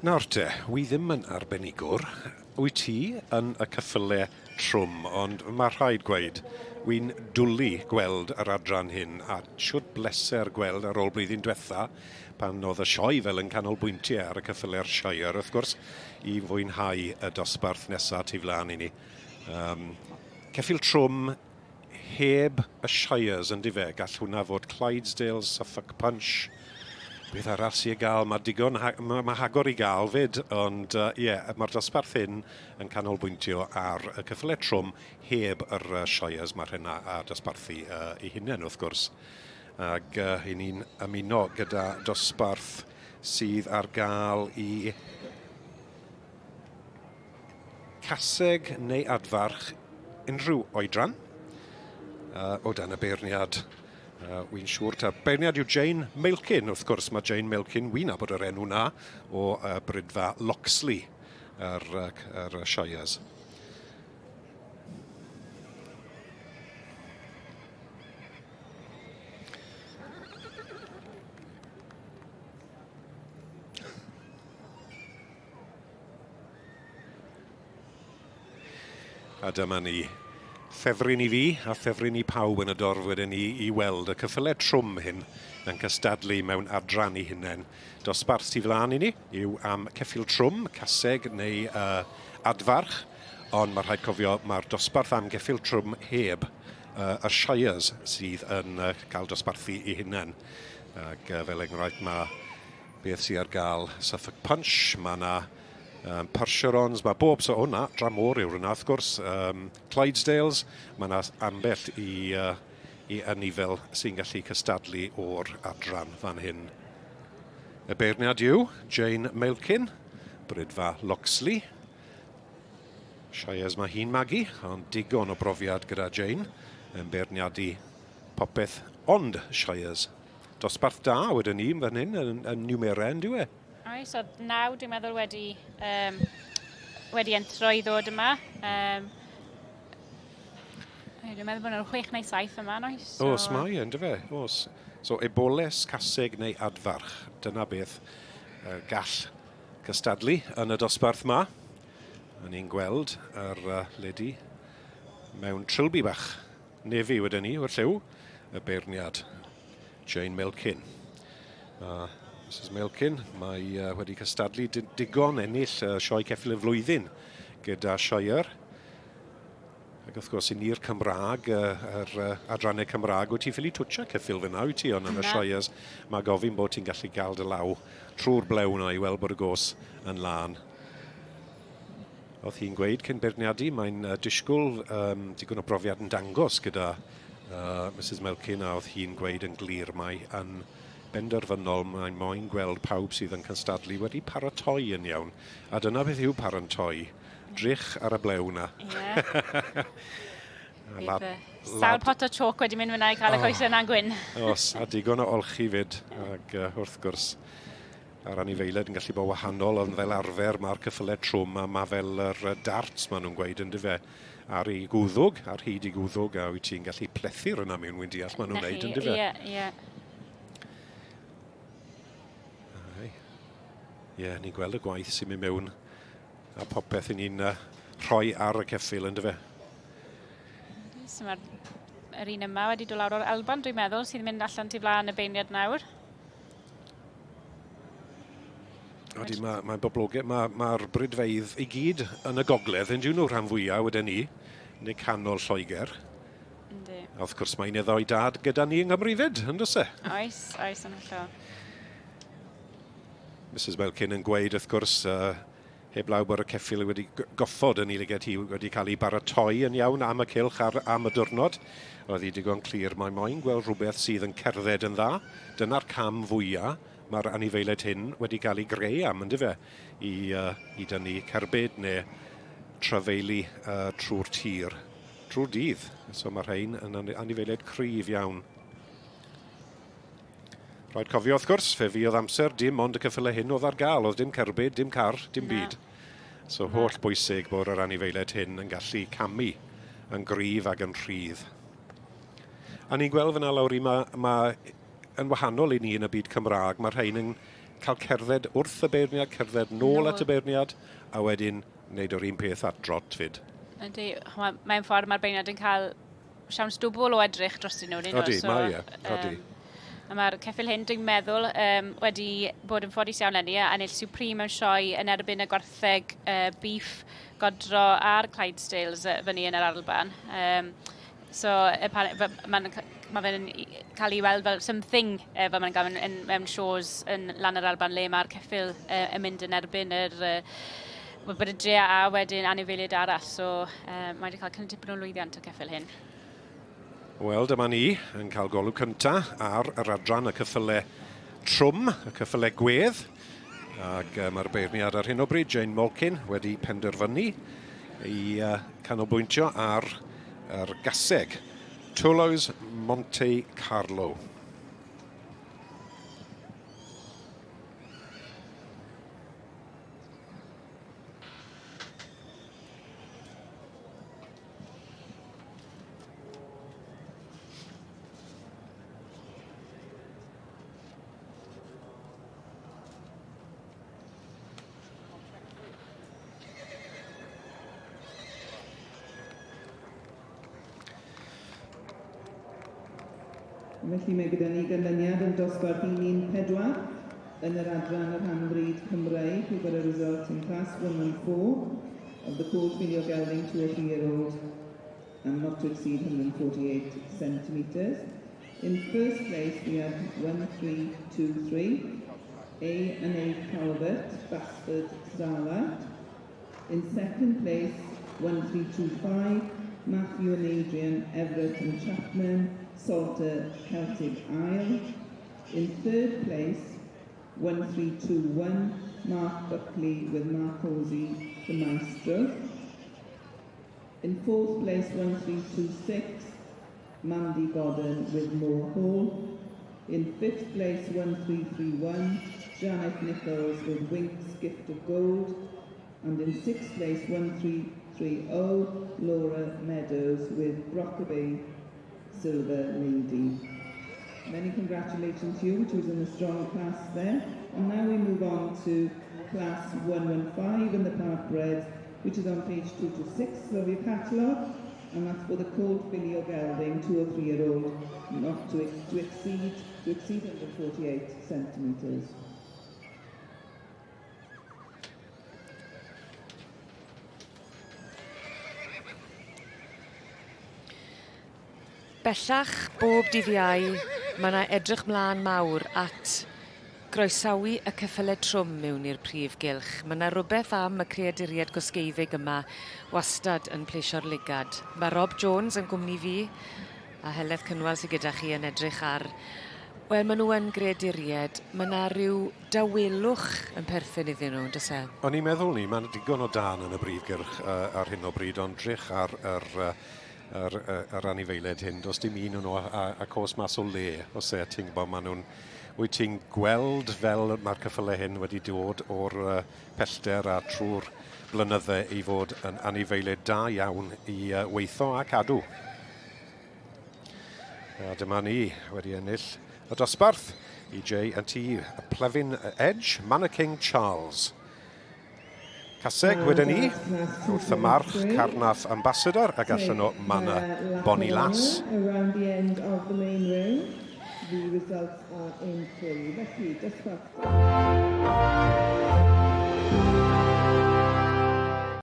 Nawr te, wi ddim yn arbenigwr. Wyt ti yn y ceffylau trwm, ond mae rhaid gweud, wy'n dwlu gweld yr adran hyn, a siwt bleser gweld ar ôl blwyddyn diwetha, pan oedd y Sioe fel yn canolbwyntiau ar y ceffylau'r Shire, wrth gwrs, i fwynhau y dosbarth nesaf tu flaen i ni. Geffyl Trwm heb y Shires yn dife, gall hwnna fod Clydesdale, Suffolk Punch, beth arall sy'n gael, mae digon, mae hagor i gael fyd, ond mae'r dosbarth hyn yn canolbwyntio ar y ceffylau trwm heb yr Shires, mae'r hynna a dosbarthu i hunain wrth gwrs. Ac i ni'n ymuno gyda dosbarth sydd ar gael i caseg neu adfarch unrhyw oedran o dan y beirniad. Wy'n siŵr ta. Beirniad yw Jane Milkin, wrth gwrs mae Jane Milkin, wy'n nabod yr enw na, o brydfa Loxley, yr Shires. A dyma ni. Ffefryn i fi a ffefryn i pawb yn y dorf wedyn ni i weld y ceffylau trwm hyn yn cystadlu mewn adran i hunain. Dosbarth sydd flaen i ni yw am Geffyl Trwm, caseg neu adfarch, ond mae rhaid cofio mae'r dosbarth am Geffyl Trwm heb y Shires sydd yn cael dosbarthu i hunain. Ac fel enghraifft mae beth sydd ar gael Suffolk Punch, mae yna Percherons, mae bob, so hwnna, Dramor yw'r hwnna, wrth gwrs, Clydesdales, mae yna ambell i ynifel sy'n gallu cystadlu o'r adran fan hyn. Y beirniad yw Jane Milkin, brydfa Loxley. Shires mae hi'n magu, ond digon o brofiad gyda Jane, yn beirniadu popeth ond Shires. Dosbarth da wedyn ni fan hyn yn Niwmeren, dyw e? Oes, so 9 dwi'n meddwl wedi entro i ddod yma. Dwi'n meddwl bod nhw'n 6 neu 7 yma, oes? Os mae yn, dy fe? Os. So, eboles, caseg neu adfarch. Dyna beth gall cystadlu yn y dosbarth yma. A ni'n gweld yr ledi mewn trilby bach. Nefi wedyn ni, o'r lliw, y beirniad Jane Milkin. Mrs Milkin, mae wedi cystadlu digon ennill Sioe Ceffyl y flwyddyn gyda Shire. Ac wrth gwrs, i ni'r Cymraeg, yr adrannau Cymraeg, wyt ti'n ffili twtio ceffyl fyna, wyt ti, ond yn y Shires, mae gofyn bod ti'n gallu gael dy law trwy'r blew na i weld bod y gos yn lan. Oedd hi'n gweud cyn beirniadu, mae'n disgwyl digon o brofiad yn dangos gyda Mrs Milkin, a oedd hi'n gweud yn glir mai yn benderfynol, mae'n moyn gweld pawb sydd yn cystadlu wedi paratoi yn iawn. A dyna beth yw paratoi. Drych ar y blew na. Sawl pot o choc wedi mynd fyna i cael y coesau yna'n gwyn. Os, a digon o olchi fyd. Ac wrth gwrs, a'r anifeiliaid yn gallu bod wahanol, ond fel arfer mae'r ceffylau trwm, a mae fel yr darts maen nhw'n gweud yn dyfe, ar ei gwddwg, ar hyd i gwddwg, a wyt ti'n gallu plethu'r yna mewn wy'n deall maen nhw'n neud yn dyfe. Ie. Ni'n gweld y gwaith sy'n mynd mewn a popeth i ni'n rhoi ar y ceffyl yn dyfe. So mae'r un yma wedi dod lawr o'r Alban, dwi'n meddwl, sydd yn mynd allan tu flaen y beirniad nawr. Mae'n boblogaidd. Mae'r brydfeidd i gyd yn y gogledd, yn diwn nhw rhan fwyaf wedyn ni, neu canol Lloegr. A wrth gwrs mae'n eddoi dad gyda ni yng Nghymru fyd, yn dys e? Oes, yn hollol. Mrs Milkin yn gweud, wrth gwrs, heb law bod y ceffyl wedi goffod yn uligedd hi wedi cael ei baratoi yn iawn am y cylch am y diwrnod. Oedd hi digon clir, mae moyn gweld rhywbeth sydd yn cerdded yn dda. Dyna'r cam fwyaf mae'r anifeiliaid hyn wedi cael ei greu am, yn dyfe, i dynnu cerbyd neu trafeilu trwy'r tir, trwy'r dydd. So mae'r rhain yn anifeiliaid cryf iawn. Rhaid cofio, wrth gwrs, fe fi oedd amser, dim ond y ceffylau hyn oedd ar gael, oedd dim cerbyd, dim car, dim byd. So holl bwysig bod yr anifeiliaid hyn yn gallu camu yn gryf ac yn rhydd. A ni'n gweld fyna lawr i mae yn wahanol i ni yn y byd Cymraeg, mae'r rhain yn cael cerdded wrth y beirniad, cerdded nôl at y beirniad, a wedyn wneud o'r un peth at drot fyd. Ydy, mae'n ffordd mae'r beirniad yn cael siawns dwbl o edrych dros nhw. Odi, mae e, odi. Mae'r ceffyl hyn, dwi'n meddwl, wedi bod yn ffodus iawn lenni a ennill Supreme mewn sioe yn erbyn y gwartheg beef, godro a'r Clydesdales fyny yn yr Alban. So, mae fe'n cael ei weld fel something fel mae'n gael mewn shows yn lan yr Alban le mae'r ceffyl yn mynd yn erbyn yr brydriau a wedyn anifeiliaid arall. So, mae wedi cael cynnig tipyn o lwyddiant o ceffyl hyn. Wel, dyma ni yn cael golwg cyntaf ar yr adran y cyffylau Trwm, y cyffylau Gwedd. Ac mae'r beirniad ar hyn o bryd, Jane Malkin, wedi penderfynu i canolbwyntio ar yr gaseg. Toulouse Monte Carlo. Felly mae gyda ni ganlyniad yn dosbarth 1-4 yn yr adran yr rhanfryd Cymreig who've got a result in class 114 of the court filio gelding 2 or 3-year-old and not to exceed 148 centimetres. In first place we have 1323, A&A Calvert, Basford, Starlight. In second place 1325, Matthew and Adrian, Everett and Chapman, Salter, Celtic Isle. In third place, 1321, Mark Buckley with Mark Hosey, the Maestro. In fourth place, 1326, Mandy Godden with Moore Hall. In fifth place, 1331, Janet Nichols with Wink's Gift of Gold. And in sixth place, 1330, Laura Meadows with Brockaby, Silver Lady. Many congratulations to you, which was in a strong class there. And now we move on to class 115 in the part bred, which is on page 2 to 6 of your catalogue. And that's for the cold filly or gelding, 2 or 3-year-old, not to exceed 148 centimetres. Bellach bob dydd Iau, mae yna edrych mlaen mawr at groesawu y ceffylau trwm mewn i'r prif gylch. Mae yna rhywbeth am y creaduriaid gosgeiddig yma wastad yn pleisio'r ligad. Mae Rob Jones yn gwmni fi a Heledd Cynwal sydd gyda chi yn edrych ar. Wel, maen nhw yn greaduriaid. Mae yna rhyw dawelwch yn perthyn iddyn nhw, does e? O'n i'n meddwl ni, mae'n digon o dan yn y brif gylch ar hyn o bryd, ond drych ar yr anifeiliaid hyn, does dim un nhw a cos mas o le, os e, ti'n gwybod, maen nhw'n, wyt ti'n gweld fel mae'r cyffylau hyn wedi dod o'r pellter a trwy'r blynydde i fod yn anifeiliaid da iawn i weithio a cadw. A dyma ni wedi ennill y dosbarth i J&T Plefin Edge, Mannequin Charles. Caseg wedyn ni, wrth y march Carnath Ambassador ac allan o Mana Bonnie Lass. Around the end of the main room, the results are in full. Felly, dosbarth.